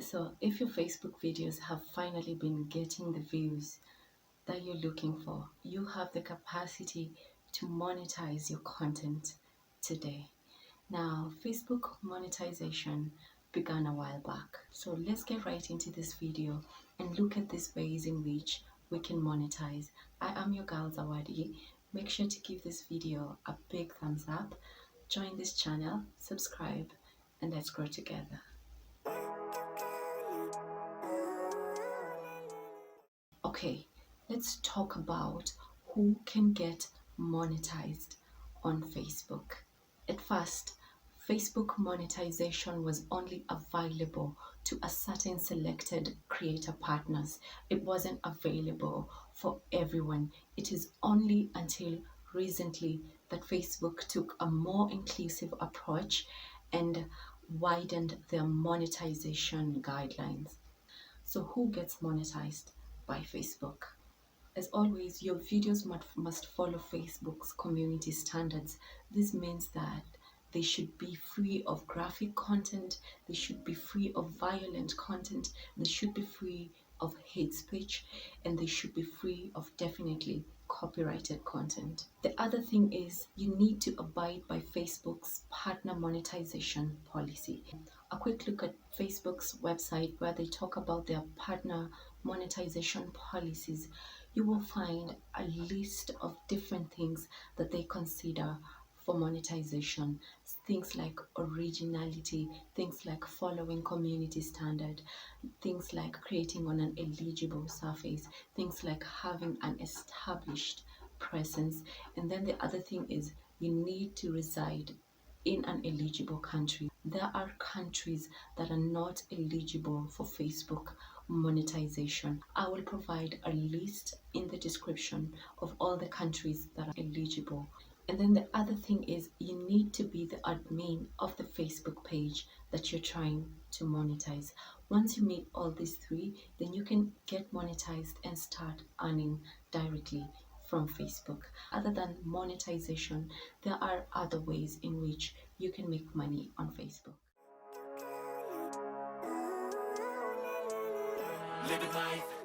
So if your Facebook videos have finally been getting the views that you're looking for, you have the capacity to monetize your content today. Now, Facebook monetization began a while back. So let's get right into this video and look at these ways in which we can monetize. I am your girl Zawadi. Make sure to give this video a big thumbs up, join this channel, subscribe, and let's grow together. Okay, let's talk about who can get monetized on Facebook. At first, Facebook monetization was only available to a certain selected creator partners. It wasn't available for everyone. It is only until recently that Facebook took a more inclusive approach and widened their monetization guidelines. So who gets monetized by Facebook? As always, your videos must follow Facebook's community standards. This means that they should be free of graphic content, they should be free of violent content, they should be free of hate speech, and they should be free of definitely copyrighted content. The other thing is you need to abide by Facebook's partner monetization policy. A quick look at Facebook's website where they talk about their partner monetization policies. You will find a list of different things that they consider for monetization. Things like originality, things like following community standard, things like creating on an eligible surface, things like having an established presence. And then the other thing is you need to reside in an eligible country. There are countries that are not eligible for Facebook monetization. I will provide a list in the description of all the countries that are eligible. And then the other thing is you need to be the admin of the Facebook page that you're trying to monetize. Once you meet all these three, then you can get monetized and start earning directly from Facebook. Other than monetization, there are other ways in which you can make money on Facebook. Living life